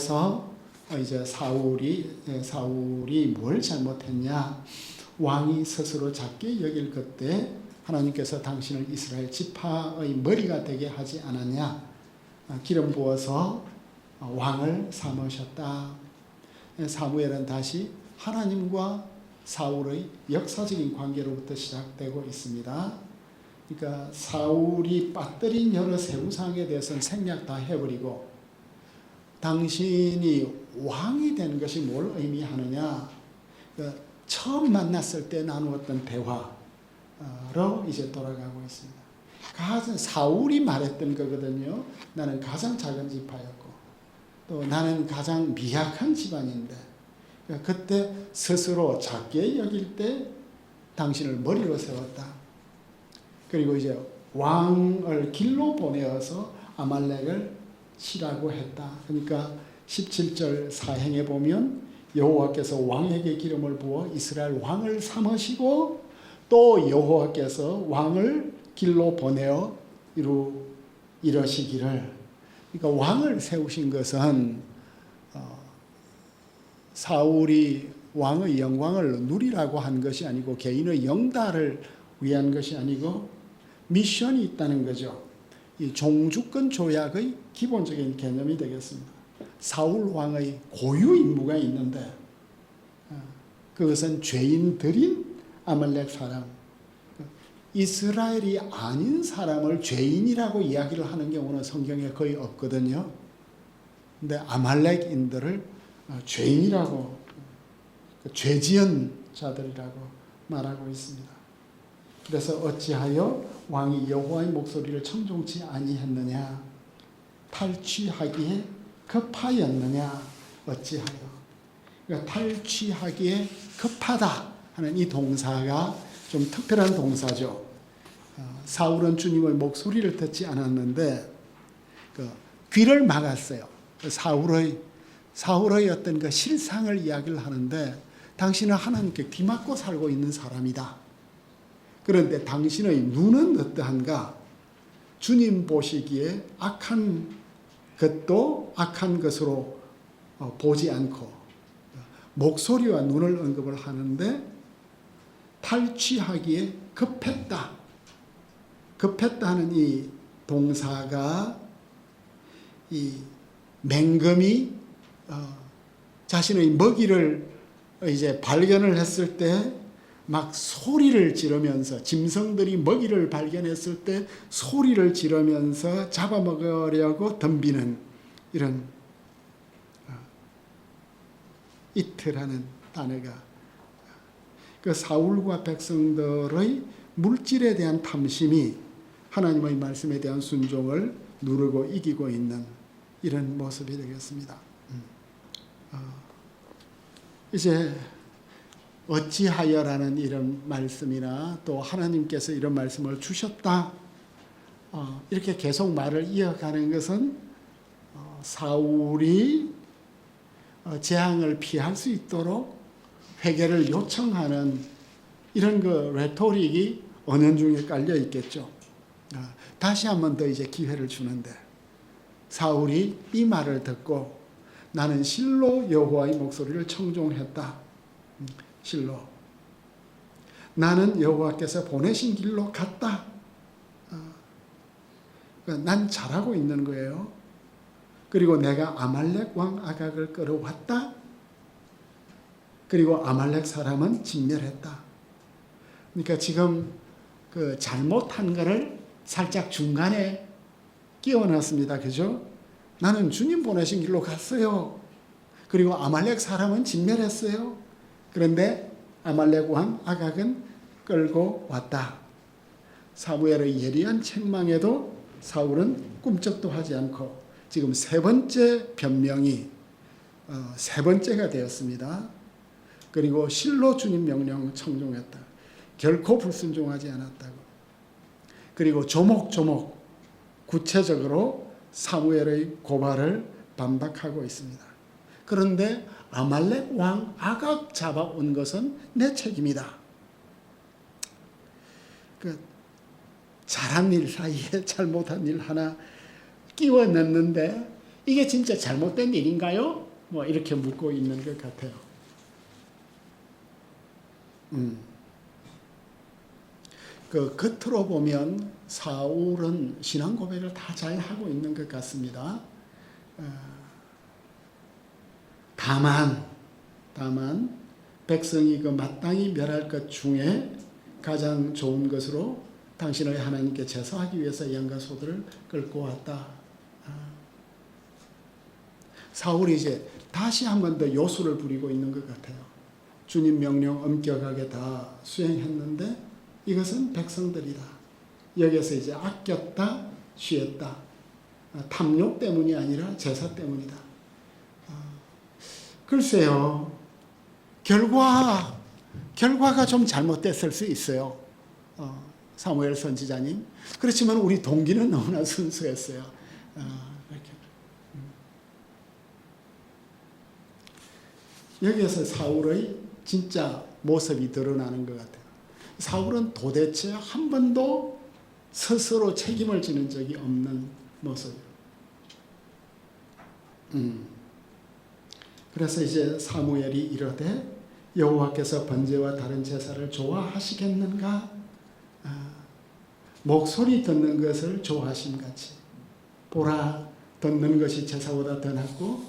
그래서 이제 사울이 뭘 잘못했냐? 왕이 스스로 작게 여길 그때 하나님께서 당신을 이스라엘 지파의 머리가 되게 하지 않았냐? 기름 부어서 왕을 삼으셨다. 사무엘은 다시 하나님과 사울의 역사적인 관계로부터 시작되고 있습니다. 그러니까 사울이 빠뜨린 여러 세우상에 대해서는 생략 다 해버리고 당신이 왕이 된 것이 뭘 의미하느냐? 그러니까 처음 만났을 때 나누었던 대화로 이제 돌아가고 있습니다. 사울이 말했던 거거든요. 나는 가장 작은 지파였고 또 나는 가장 미약한 집안인데 그때 스스로 작게 여길 때 당신을 머리로 세웠다. 그리고 이제 왕을 길로 보내어서 아말렉을 치라고 했다. 그러니까 17절 사행에 보면 여호와께서 왕에게 기름을 부어 이스라엘 왕을 삼으시고 또 여호와께서 왕을 길로 보내어 이러시기를. 그러니까 왕을 세우신 것은 사울이 왕의 영광을 누리라고 한 것이 아니고 개인의 영달을 위한 것이 아니고 미션이 있다는 거죠. 이 종주권 조약의 기본적인 개념이 되겠습니다. 사울 왕의 고유 임무가 있는데 그것은 죄인들인 아말렉 사람, 이스라엘이 아닌 사람을 죄인이라고 이야기를 하는 경우는 성경에 거의 없거든요. 근데 아말렉인들을 죄인이라고, 죄지은 자들이라고 말하고 있습니다. 그래서 어찌하여 왕이 여호와의 목소리를 청종치 아니했느냐? 탈취하기에 급하였느냐? 어찌하여? 그러니까 탈취하기에 급하다 하는 이 동사가 좀 특별한 동사죠. 사울은 주님의 목소리를 듣지 않았는데 귀를 막았어요. 사울의 어떤 그 실상을 이야기를 하는데 당신은 하나님께 귀 막고 살고 있는 사람이다. 그런데 당신의 눈은 어떠한가? 주님 보시기에 악한 것도 악한 것으로 보지 않고 목소리와 눈을 언급을 하는데 탈취하기에 급했다. 급했다는 이 동사가 이 맹금이 자신의 먹이를 이제 발견을 했을 때 막 소리를 지르면서 짐승들이 먹이를 발견했을 때 소리를 지르면서 잡아먹으려고 덤비는 이런 이트라는 단어가 그 사울과 백성들의 물질에 대한 탐심이 하나님의 말씀에 대한 순종을 누르고 이기고 있는 이런 모습이 되겠습니다. 이제 어찌하여라는 이런 말씀이나 또 하나님께서 이런 말씀을 주셨다 이렇게 계속 말을 이어가는 것은 사울이 재앙을 피할 수 있도록 회개를 요청하는 이런 그 레토릭이 은연중에 깔려 있겠죠. 다시 한 번 더 이제 기회를 주는데 사울이 이 말을 듣고 나는 실로 여호와의 목소리를 청종했다. 실로 나는 여호와께서 보내신 길로 갔다. 난 잘하고 있는 거예요. 그리고 내가 아말렉 왕 아각을 끌어왔다. 그리고 아말렉 사람은 진멸했다. 그러니까 지금 그 잘못한 거를 살짝 중간에 끼워놨습니다. 그죠? 나는 주님 보내신 길로 갔어요. 그리고 아말렉 사람은 진멸했어요. 그런데 아말렉 왕 아각은 끌고 왔다. 사무엘의 예리한 책망에도 사울은 꿈쩍도 하지 않고 지금 세 번째 변명이 세 번째가 되었습니다. 그리고 실로 주님 명령 청종했다. 결코 불순종하지 않았다고. 그리고 조목조목 구체적으로 사무엘의 고발을 반박하고 있습니다. 그런데 아말렉 왕 아각 잡아온 것은 내 책임이다. 잘한 일 사이에 잘못한 일 하나 끼워 넣는데 이게 진짜 잘못된 일인가요? 뭐 이렇게 묻고 있는 것 같아요. 그 겉으로 보면 사울은 신앙 고백을 다 잘 하고 있는 것 같습니다. 다만 백성이 그 마땅히 멸할 것 중에 가장 좋은 것으로 당신의 하나님께 제사하기 위해서 양과 소들을 끌고 왔다. 사울이 이제 다시 한 번 더 요술을 부리고 있는 것 같아요. 주님 명령 엄격하게 다 수행했는데 이것은 백성들이다. 여기서 이제 아꼈다, 취했다. 탐욕 때문이 아니라 제사 때문이다. 글쎄요. 결과가 좀 잘못됐을 수 있어요. 사무엘 선지자님. 그렇지만 우리 동기는 너무나 순수했어요. 여기에서 사울의 진짜 모습이 드러나는 것 같아요. 사울은 도대체 한 번도 스스로 책임을 지는 적이 없는 모습이에요. 그래서 이제 사무엘이 이르되 여호와께서 번제와 다른 제사를 좋아하시겠는가? 목소리 듣는 것을 좋아하심같이 보라, 듣는 것이 제사보다 더 낫고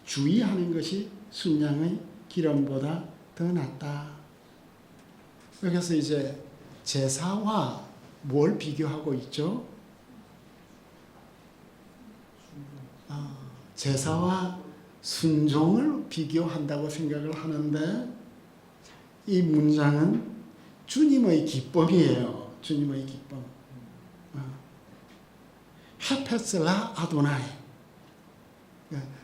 주의하는 것이 순양의 기름보다 더 낫다. 여기서 이제 제사와 뭘 비교하고 있죠? 제사와 순종을 비교한다고 생각을 하는데 이 문장은 주님의 기쁨이에요. 주님의 기쁨. 하페스라 아도나이.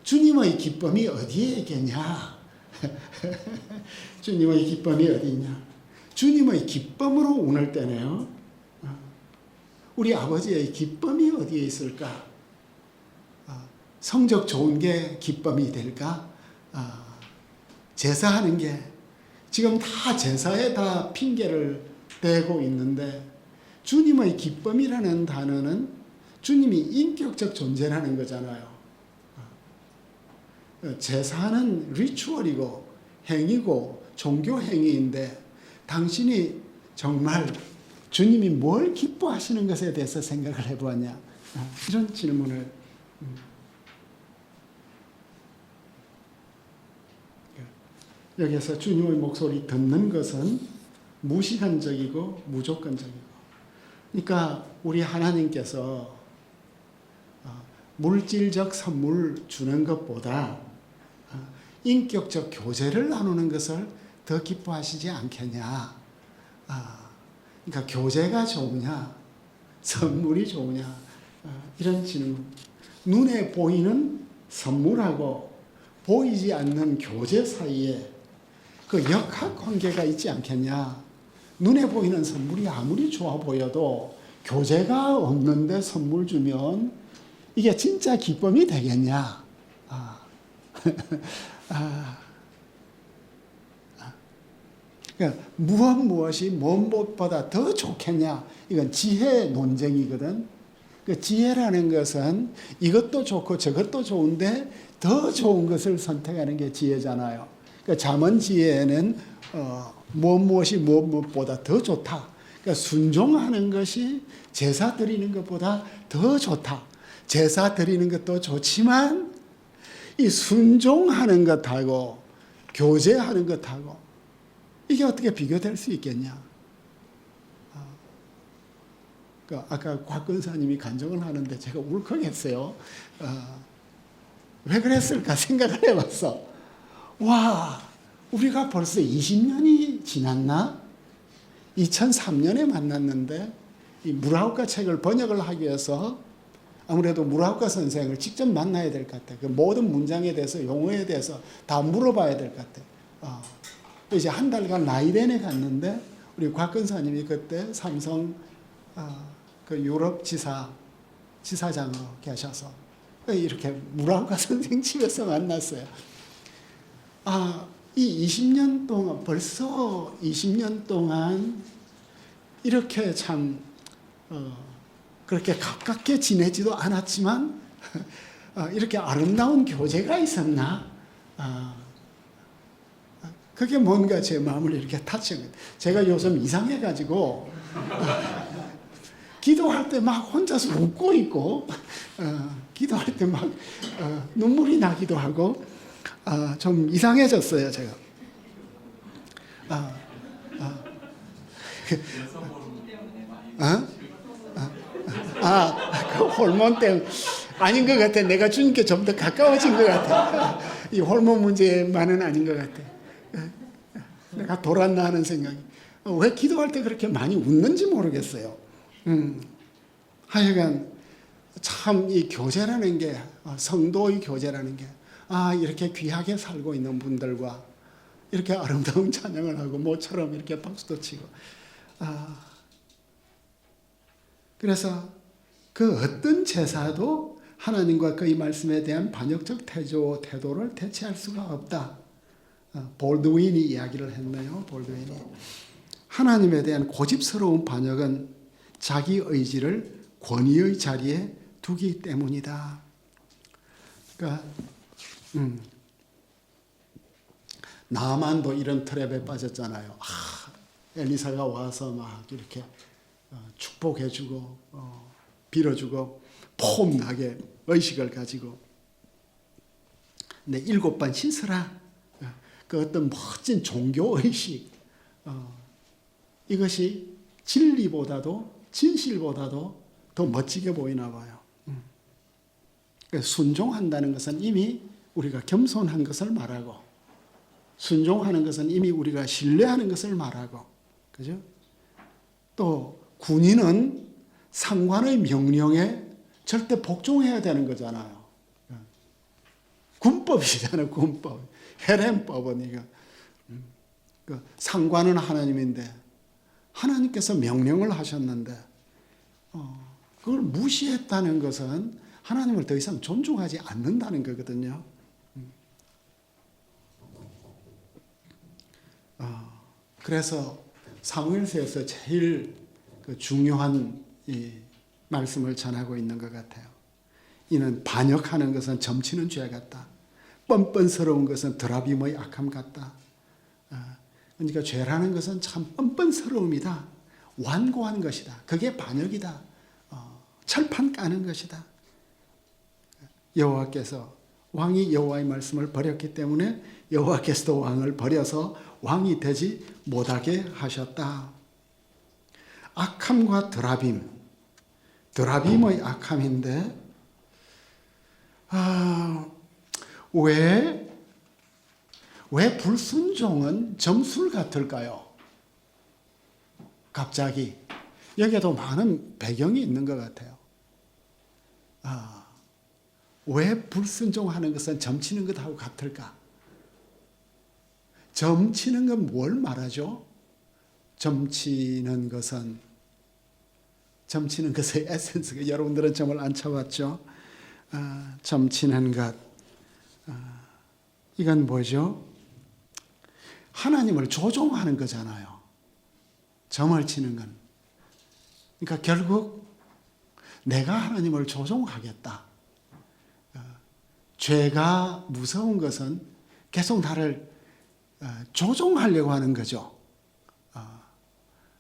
주님의 기쁨이 어디에 있겠냐? 주님의 기쁨이 어디 있냐? 주님의 기쁨으로 운을 떼네요. 우리 아버지의 기쁨이 어디에 있을까? 성적 좋은 게 기쁨이 될까? 제사하는 게 지금 다 제사에 다 핑계를 대고 있는데 주님의 기쁨이라는 단어는 주님이 인격적 존재라는 거잖아요. 제사는 리추얼이고 행위고 종교 행위인데 당신이 정말 주님이 뭘 기뻐하시는 것에 대해서 생각을 해보았냐? 이런 질문을 여기서 주님의 목소리 듣는 것은 무시간적이고 무조건적이고, 그러니까 우리 하나님께서 물질적 선물 주는 것보다 인격적 교제를 나누는 것을 더 기뻐하시지 않겠냐. 그러니까 교제가 좋으냐 선물이 좋으냐, 이런 질문. 눈에 보이는 선물하고 보이지 않는 교제 사이에 그 역학관계가 있지 않겠냐. 눈에 보이는 선물이 아무리 좋아 보여도 교제가 없는데 선물 주면 이게 진짜 기쁨이 되겠냐. 그러니까 무엇이 무엇보다 더 좋겠냐. 이건 지혜 논쟁이거든. 그 지혜라는 것은 이것도 좋고 저것도 좋은데 더 좋은 것을 선택하는 게 지혜잖아요. 그러니까 잠언 지혜에는 무엇이 무엇보다 더 좋다. 그러니까 순종하는 것이 제사 드리는 것보다 더 좋다. 제사 드리는 것도 좋지만 이 순종하는 것하고 교제하는 것하고 이게 어떻게 비교될 수 있겠냐. 아까 곽근사님이 간증을 하는데 제가 울컥했어요. 왜 그랬을까 생각을 해봤어. 와, 우리가 벌써 20년이 지났나? 2003년에 만났는데 이 무라우카 책을 번역을 하기 위해서 아무래도 무라우카 선생을 직접 만나야 될 것 같아요. 그 모든 문장에 대해서 용어에 대해서 다 물어봐야 될 것 같아요. 이제 한 달간 라이덴에 갔는데 우리 곽근사님이 그때 삼성 그 유럽 지사장으로 계셔서 이렇게 무라우카 선생 집에서 만났어요. 이 20년 동안, 벌써 20년 동안 이렇게 참 그렇게 가깝게 지내지도 않았지만 이렇게 아름다운 교제가 있었나? 그게 뭔가 제 마음을 이렇게 타치는 거예요. 제가 요즘 이상해가지고 기도할 때 막 혼자서 웃고 있고 기도할 때 막 눈물이 나기도 하고 좀 이상해졌어요, 제가. 그 호르몬 때문에 아닌 것 같아. 내가 주님께 좀 더 가까워진 것 같아. 이 호르몬 문제만은 아닌 것 같아. 내가 돌았나 하는 생각이. 왜 기도할 때 그렇게 많이 웃는지 모르겠어요. 하여간 참 이 교제라는 게, 성도의 교제라는 게, 이렇게 귀하게 살고 있는 분들과 이렇게 아름다운 찬양을 하고 모처럼 이렇게 박수도 치고, 그래서 그 어떤 제사도 하나님과 그의 말씀에 대한 반역적 태도를 대체할 수가 없다. 볼드윈이 이야기를 했네요. 볼드윈이. 하나님에 대한 고집스러운 반역은 자기 의지를 권위의 자리에 두기 때문이다. 그러니까 나만도 이런 트랩에 빠졌잖아요. 엘리사가 와서 막 이렇게 축복해주고 빌어주고 폼나게 의식을 가지고 내 7번 씻으라. 그 어떤 멋진 종교의식, 이것이 진리보다도 진실보다도 더 멋지게 보이나 봐요. 순종한다는 것은 이미 우리가 겸손한 것을 말하고, 순종하는 것은 이미 우리가 신뢰하는 것을 말하고, 그죠? 또 군인은 상관의 명령에 절대 복종해야 되는 거잖아요. 군법이잖아요, 군법. 헤렘법은 이거. 상관은 하나님인데 하나님께서 명령을 하셨는데 그걸 무시했다는 것은 하나님을 더 이상 존중하지 않는다는 거거든요. 그래서 사무엘서에서 제일 중요한 이 말씀을 전하고 있는 것 같아요. 이는 반역하는 것은 점치는 죄 같다. 뻔뻔스러운 것은 드라빔의 악함 같다. 그러니까 죄라는 것은 참 뻔뻔스러움이다. 완고한 것이다. 그게 반역이다. 철판 까는 것이다. 여호와께서 왕이 여호와의 말씀을 버렸기 때문에 여호와께서도 왕을 버려서 왕이 되지 못하게 하셨다. 악함과 드라빔의 악함인데 왜 불순종은 점술 같을까요? 갑자기 여기에도 많은 배경이 있는 것 같아요. 왜 불순종하는 것은 점치는 것하고 같을까? 점치는 건 뭘 말하죠? 점치는 것의 에센스가, 여러분들은 점을 안 쳐봤죠? 점치는 것, 이건 뭐죠? 하나님을 조종하는 거잖아요. 점을 치는 건. 그러니까 결국 내가 하나님을 조종하겠다. 죄가 무서운 것은 계속 나를 조종하려고 하는 거죠.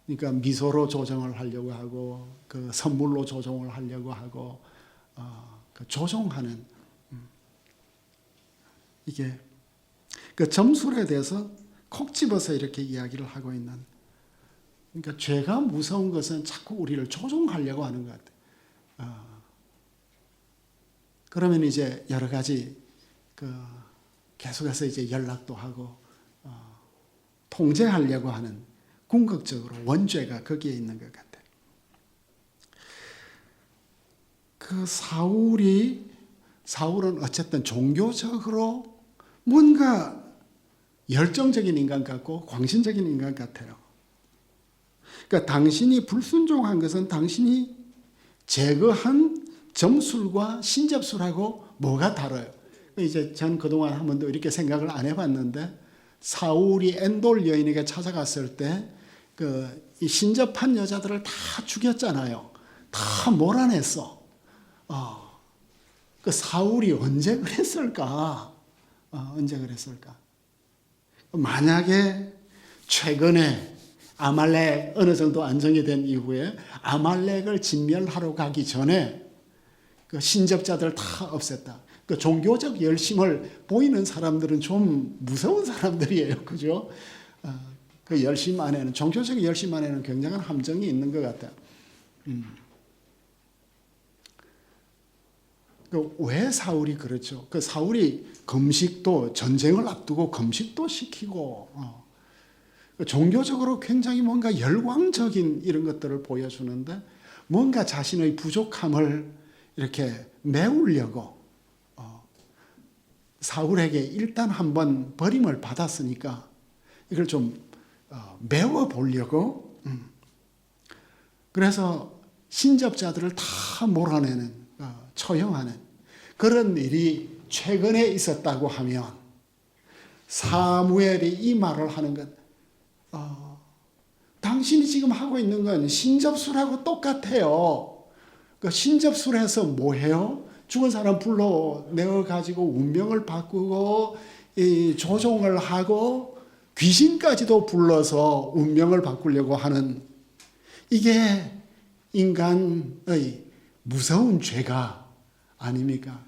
그러니까 미소로 조정을 하려고 하고, 그 선물로 조정을 하려고 하고, 그 조종하는, 이게 그 점술에 대해서 콕 집어서 이렇게 이야기를 하고 있는. 그러니까 죄가 무서운 것은 자꾸 우리를 조종하려고 하는 것 같아요. 그러면 이제 여러 가지 계속해서 이제 연락도 하고 통제하려고 하는, 궁극적으로 원죄가 거기에 있는 것 같아요. 그 사울은 어쨌든 종교적으로 뭔가 열정적인 인간 같고 광신적인 인간 같아요. 그러니까 당신이 불순종한 것은 당신이 제거한 점술과 신접술하고 뭐가 다르요? 이제 전 그동안 한 번도 이렇게 생각을 안 해봤는데, 사울이 엔돌 여인에게 찾아갔을 때 이 신접한 여자들을 다 죽였잖아요. 다 몰아냈어. 그 사울이 언제 그랬을까? 언제 그랬을까? 만약에 최근에 아말렉 어느 정도 안정이 된 이후에 아말렉을 진멸하러 가기 전에 그 신접자들 다 없앴다. 그 종교적 열심을 보이는 사람들은 좀 무서운 사람들이에요. 그죠? 그 열심 안에는, 종교적 열심 안에는 굉장한 함정이 있는 것 같아요. 왜 사울이 그렇죠? 그 사울이 금식도, 전쟁을 앞두고 금식도 시키고, 종교적으로 굉장히 뭔가 열광적인 이런 것들을 보여주는데, 뭔가 자신의 부족함을 이렇게 메우려고, 사울에게 일단 한번 버림을 받았으니까, 이걸 좀 메워보려고, 그래서 신접자들을 다 몰아내는, 처형하는 그런 일이 최근에 있었다고 하면 사무엘이 이 말을 하는 것, 당신이 지금 하고 있는 건 신접술하고 똑같아요. 그 신접술에서 뭐 해요? 죽은 사람 불러내어 가지고 운명을 바꾸고 조종을 하고 귀신까지도 불러서 운명을 바꾸려고 하는, 이게 인간의 무서운 죄가 아닙니까?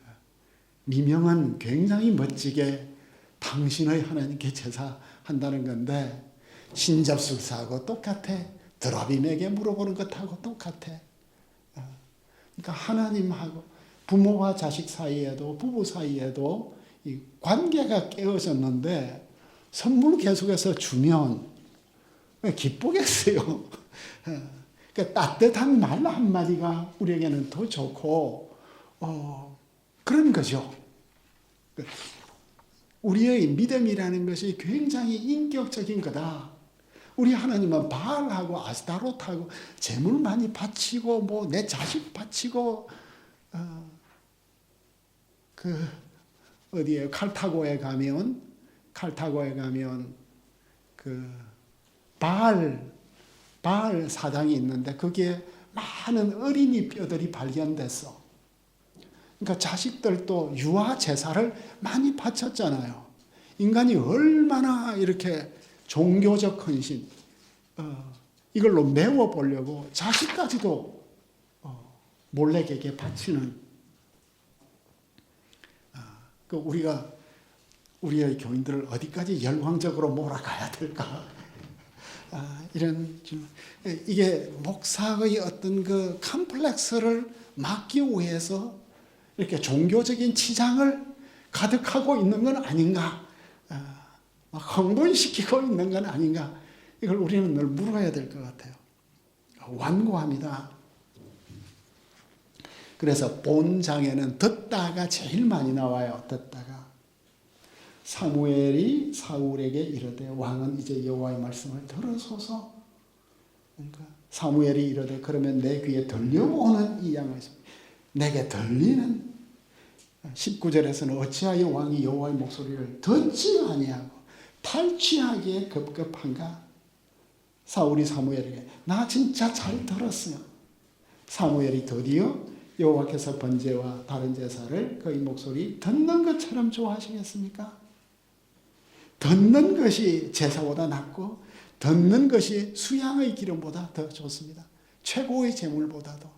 미명은 굉장히 멋지게 당신의 하나님께 제사한다는 건데, 신접술사하고 똑같아. 드라빔에게 물어보는 것하고 똑같아. 그러니까 하나님하고 부모와 자식 사이에도, 부부 사이에도 이 관계가 깨어졌는데 선물 계속해서 주면 기쁘겠어요. 그러니까 따뜻한 말 한마디가 우리에게는 더 좋고, 그런 거죠. 우리의 믿음이라는 것이 굉장히 인격적인 거다. 우리 하나님은 바알하고 아스타롯하고 재물 많이 바치고, 뭐 내 자식 바치고, 어디에 칼타고에 가면 그 바알 사당이 있는데 거기에 많은 어린이 뼈들이 발견됐어. 그러니까 자식들도 유아 제사를 많이 바쳤잖아요. 인간이 얼마나 이렇게 종교적 헌신, 이걸로 메워보려고 자식까지도 몰래에게 바치는, 우리가 우리의 교인들을 어디까지 열광적으로 몰아가야 될까? 이게 목사의 어떤 그 컴플렉스를 막기 위해서 이렇게 종교적인 치장을 가득하고 있는 건 아닌가? 흥분시키고 있는 건 아닌가? 이걸 우리는 늘 물어야 될 것 같아요. 완고합니다. 그래서 본장에는 듣다가 제일 많이 나와요. 듣다가. 사무엘이 사울에게 이르되 왕은 이제 여호와의 말씀을 들으소서. 그러니까 사무엘이 이르되 그러면 내 귀에 들려오는 이 양을 내게 들리는, 19절에서는 어찌하여 왕이 여호와의 목소리를 듣지 아니하고 탈취하기에 급급한가? 사울이 사무엘에게 나 진짜 잘 들었어요. 사무엘이 드디어 여호와께서 번제와 다른 제사를 그의 목소리 듣는 것처럼 좋아하시겠습니까? 듣는 것이 제사보다 낫고 듣는 것이 수양의 기름보다 더 좋습니다. 최고의 제물보다도.